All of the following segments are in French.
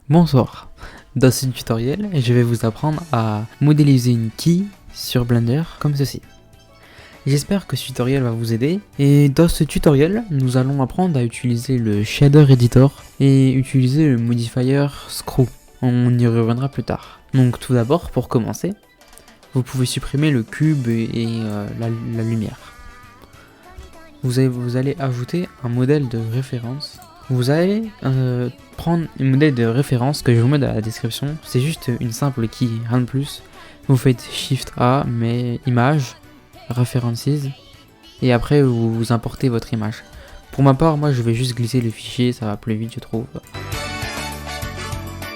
Bonsoir, dans ce tutoriel, je vais vous apprendre à modéliser une quille sur Blender comme ceci. J'espère que ce tutoriel va vous aider et dans ce tutoriel, nous allons apprendre à utiliser le Shader Editor et utiliser le modifier Screw. On y reviendra plus tard. Donc tout d'abord, pour commencer, vous pouvez supprimer le cube et la lumière. Vous allez ajouter un modèle de référence. Vous allez prendre un modèle de référence que je vous mets dans la description. C'est juste une simple quille, rien de plus. Vous faites Shift A, mais image, references, et après vous importez votre image. Pour ma part, moi je vais juste glisser le fichier, ça va plus vite je trouve.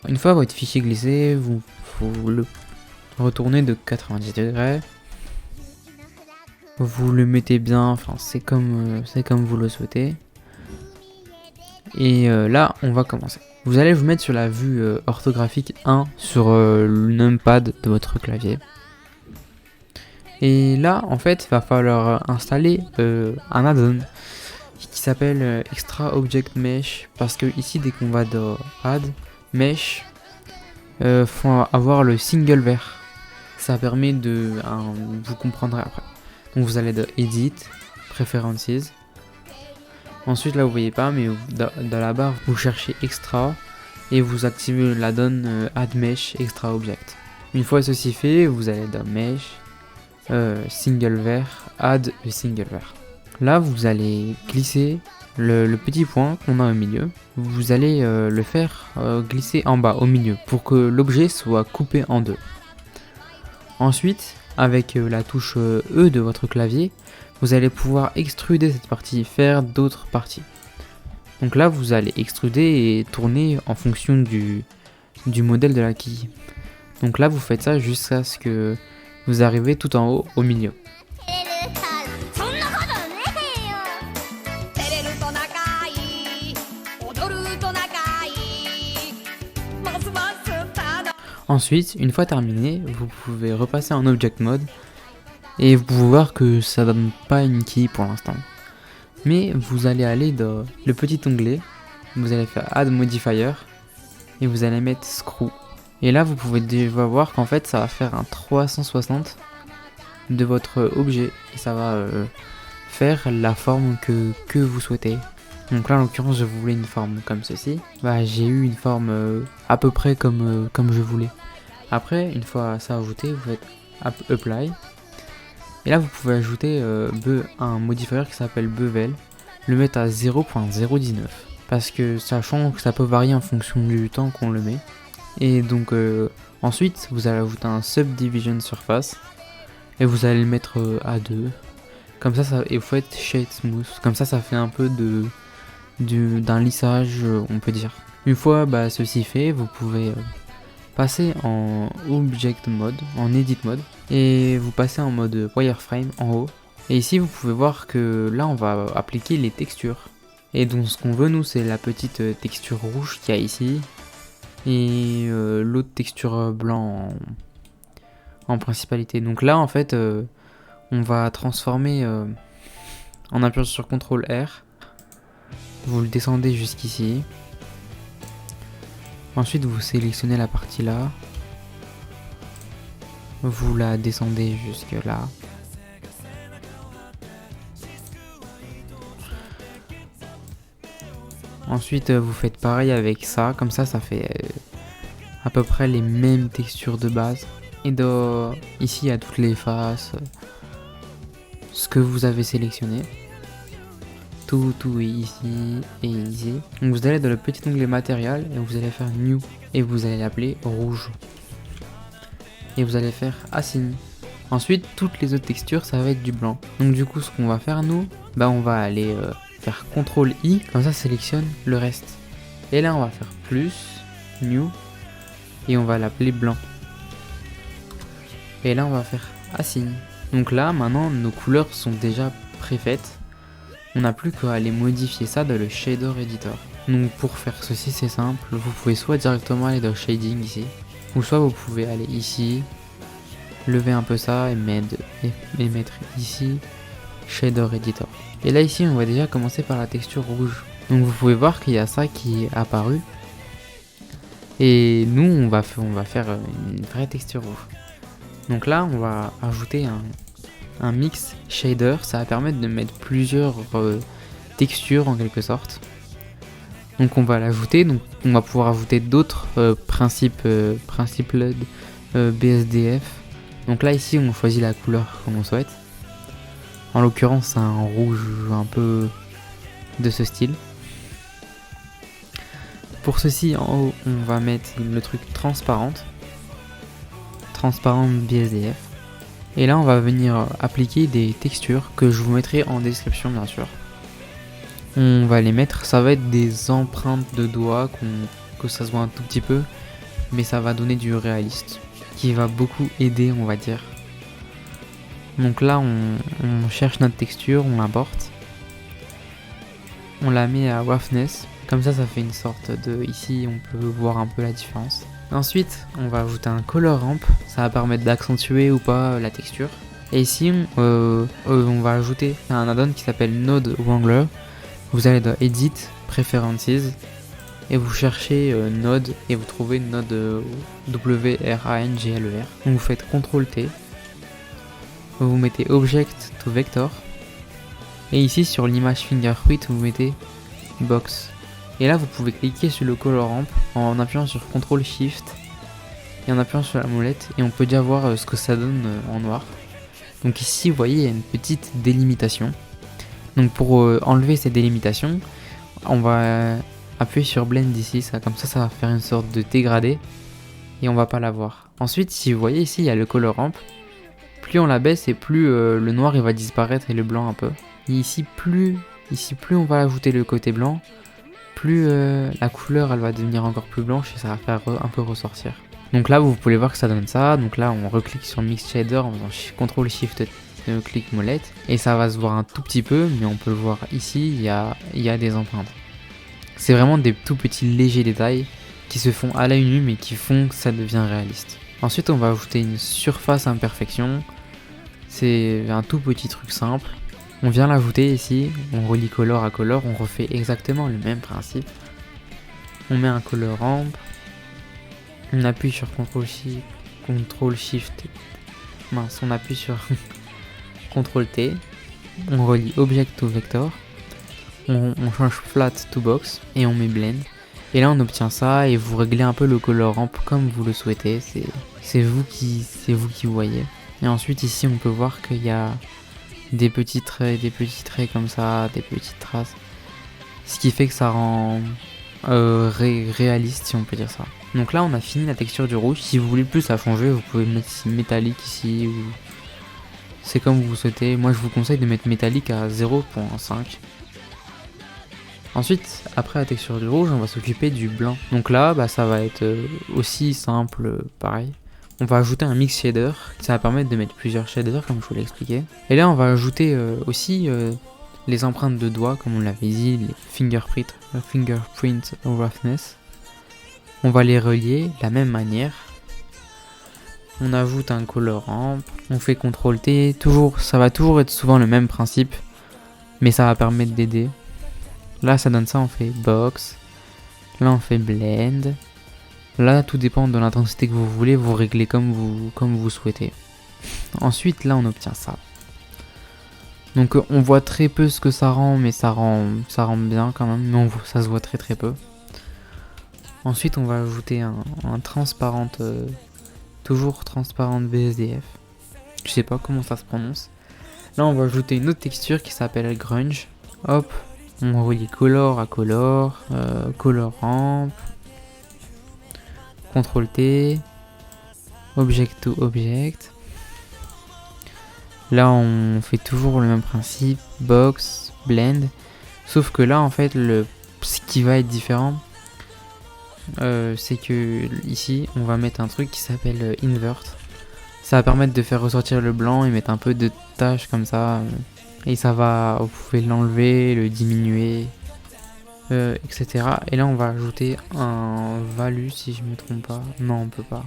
Une fois votre fichier glissé, vous le retournez de 90 degrés. Vous le mettez bien, enfin c'est comme vous le souhaitez. Et là, on va commencer. Vous allez vous mettre sur la vue orthographique 1 sur le numpad de votre clavier. Et là, en fait, il va falloir installer un add-on qui s'appelle Extra Object Mesh. Parce que ici, dès qu'on va dans Add, Mesh, faut avoir le single vert. Ça permet de... vous comprendrez après. Donc vous allez dans Edit, Preferences. Ensuite là vous voyez pas, mais dans la barre vous cherchez Extra et vous activez l'add-on Add Mesh Extra Object. Une fois ceci fait, vous allez dans Mesh, Single Vert, Add le Single Vert. Là vous allez glisser le petit point qu'on a au milieu. Vous allez le faire glisser en bas au milieu pour que l'objet soit coupé en deux. Ensuite, avec la touche E de votre clavier, vous allez pouvoir extruder cette partie, faire d'autres parties. Donc là, vous allez extruder et tourner en fonction du modèle de la quille. Donc là, vous faites ça jusqu'à ce que vous arrivez tout en haut, au milieu. Ensuite, une fois terminé, vous pouvez repasser en Object Mode et vous pouvez voir que ça donne pas une quille pour l'instant. Mais vous allez aller dans le petit onglet, vous allez faire Add Modifier et vous allez mettre Screw. Et là, vous pouvez déjà voir qu'en fait, ça va faire un 360 de votre objet et ça va faire la forme que vous souhaitez. Donc là, en l'occurrence, je voulais une forme comme ceci. Bah, j'ai eu une forme à peu près comme je voulais. Après, une fois ça ajouté, vous faites Apply. Et là, vous pouvez ajouter un modifier qui s'appelle Bevel, le mettre à 0.019. Parce que sachant que ça peut varier en fonction du temps qu'on le met. Et donc, ensuite, vous allez ajouter un Subdivision Surface. Et vous allez le mettre à 2. Comme ça, et vous faites Shade Smooth. Comme ça fait un peu d'un lissage, on peut dire. Une fois ceci fait, vous pouvez passer en Object Mode, en Edit Mode, et vous passez en mode Wireframe en haut. Et ici, vous pouvez voir que là, on va appliquer les textures. Et donc, ce qu'on veut, nous, c'est la petite texture rouge qu'il y a ici, et l'autre texture blanc en principalité. Donc là, en fait, on va transformer en appuyant sur CTRL R. Vous le descendez jusqu'ici. Ensuite, vous sélectionnez la partie là. Vous la descendez jusque là. Ensuite, vous faites pareil avec ça. Comme ça fait à peu près les mêmes textures de base. Et ici, il y a toutes les faces. Ce que vous avez sélectionné. Tout est ici et ici. Donc vous allez dans le petit onglet matériel et vous allez faire New et vous allez l'appeler rouge. Et vous allez faire Assign. Ensuite, toutes les autres textures, ça va être du blanc. Donc du coup, ce qu'on va faire nous, on va aller faire CTRL I, comme ça sélectionne le reste. Et là, on va faire plus, New, et on va l'appeler blanc. Et là, on va faire Assign. Donc là, maintenant, nos couleurs sont déjà préfaites. On n'a plus qu'à aller modifier ça dans le Shader Editor. Donc pour faire ceci, c'est simple. Vous pouvez soit directement aller dans Shading ici, ou soit vous pouvez aller ici, lever un peu ça et mettre ici Shader Editor. Et là ici, on va déjà commencer par la texture rouge. Donc vous pouvez voir qu'il y a ça qui est apparu. Et nous, on va faire une vraie texture rouge. Donc là, on va ajouter un mix shader. Ça va permettre de mettre plusieurs textures en quelque sorte. Donc on va l'ajouter. Donc on va pouvoir ajouter d'autres principes LED BSDF. Donc là ici, on choisit la couleur qu'on souhaite. En l'occurrence, c'est un rouge un peu de ce style. Pour ceci, en haut, on va mettre le truc transparente BSDF. Et là, on va venir appliquer des textures que je vous mettrai en description, bien sûr. On va les mettre, ça va être des empreintes de doigts, que ça se voit un tout petit peu, mais ça va donner du réaliste, qui va beaucoup aider, on va dire. Donc là, on cherche notre texture, on l'importe. On la met à roughness. Comme ça fait une sorte de... Ici, on peut voir un peu la différence. Ensuite, on va ajouter un color ramp. Ça va permettre d'accentuer ou pas la texture. Et ici, on va ajouter un add-on qui s'appelle Node Wrangler. Vous allez dans Edit, Preferences, et vous cherchez Node, et vous trouvez Node WRANGLER. Donc vous faites CTRL-T. Vous mettez Object to Vector. Et ici, sur l'image Fingerprint, vous mettez Box. Et là, vous pouvez cliquer sur le color ramp en appuyant sur CTRL SHIFT et en appuyant sur la molette, et on peut déjà voir ce que ça donne en noir. Donc ici, vous voyez, il y a une petite délimitation. Donc pour enlever cette délimitation, on va appuyer sur Blend ici, comme ça va faire une sorte de dégradé et on va pas la voir. Ensuite, si vous voyez ici, il y a le color ramp. Plus on la baisse et plus le noir il va disparaître et le blanc un peu. Et ici, plus on va ajouter le côté blanc, plus la couleur elle va devenir encore plus blanche et ça va faire un peu ressortir. Donc là vous pouvez voir que ça donne ça. Donc là on reclique sur Mix Shader en faisant CTRL SHIFT clic molette et ça va se voir un tout petit peu, mais on peut le voir ici, il y a des empreintes. C'est vraiment des tout petits légers détails qui se font à l'œil nu mais qui font que ça devient réaliste. Ensuite on va ajouter une surface imperfection. C'est un tout petit truc simple. On vient l'ajouter ici, on relie color à color, on refait exactement le même principe. On met un color ramp, on appuie sur CTRL SHIFT, on appuie sur CTRL T, on relie Object to Vector, on change Flat to Box et on met Blend. Et là on obtient ça et vous réglez un peu le color ramp comme vous le souhaitez, c'est vous qui voyez. Et ensuite ici on peut voir qu'il y a des petits traits comme ça, des petites traces. Ce qui fait que ça rend réaliste, si on peut dire ça. Donc là on a fini la texture du rouge. Si vous voulez plus la changer, vous pouvez mettre métallique ici. Ou... c'est comme vous souhaitez. Moi je vous conseille de mettre métallique à 0.5. Ensuite, après la texture du rouge, on va s'occuper du blanc. Donc là, ça va être aussi simple, pareil. On va ajouter un mix shader, ça va permettre de mettre plusieurs shaders comme je vous l'ai expliqué. Et là on va ajouter aussi les empreintes de doigts comme on l'avait dit, les fingerprint roughness. On va les relier de la même manière. On ajoute un color ramp, on fait CTRL T, ça va toujours être souvent le même principe, mais ça va permettre d'aider. Là ça donne ça, on fait box, là on fait blend. Là, tout dépend de l'intensité que vous voulez, vous réglez comme vous souhaitez. Ensuite, là, on obtient ça. Donc, on voit très peu ce que ça rend, mais ça rend bien quand même. Mais ça se voit très très peu. Ensuite, on va ajouter un transparente, toujours transparente BSDF. Je sais pas comment ça se prononce. Là, on va ajouter une autre texture qui s'appelle grunge. Hop, on relie color à color, color ramp. CTRL T, Object to Object. Là on fait toujours le même principe, Box, Blend. Sauf que là en fait ce qui va être différent, c'est que ici on va mettre un truc qui s'appelle Invert. Ça va permettre de faire ressortir le blanc et mettre un peu de taches comme ça. Et vous pouvez l'enlever, le diminuer. Etc. Et là on va ajouter un value si je me trompe pas. Non, on peut pas.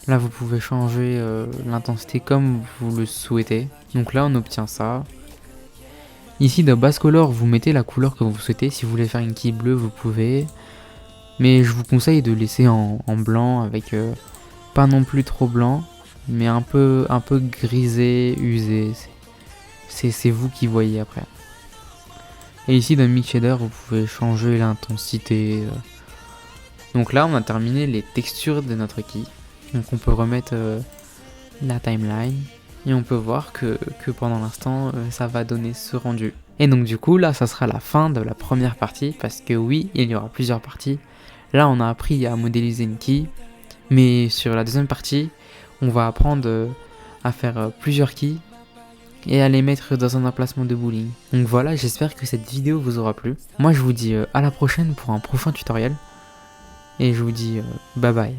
Là vous pouvez changer l'intensité comme vous le souhaitez. Donc là on obtient ça. Ici dans base color, vous mettez la couleur que vous souhaitez. Si vous voulez faire une quille bleue, vous pouvez. Mais je vous conseille de laisser en blanc avec pas non plus trop blanc, mais un peu grisé, usé. C'est vous qui voyez après. Et ici dans Mix Shader, vous pouvez changer l'intensité. Donc là, on a terminé les textures de notre quille. Donc on peut remettre la timeline. Et on peut voir que pendant l'instant, ça va donner ce rendu. Et donc du coup, là, ça sera la fin de la première partie. Parce que oui, il y aura plusieurs parties. Là, on a appris à modéliser une quille. Mais sur la deuxième partie, on va apprendre à faire plusieurs quilles. Et à les mettre dans un emplacement de bowling. Donc voilà, j'espère que cette vidéo vous aura plu. Moi, je vous dis à la prochaine pour un prochain tutoriel. Et je vous dis bye bye.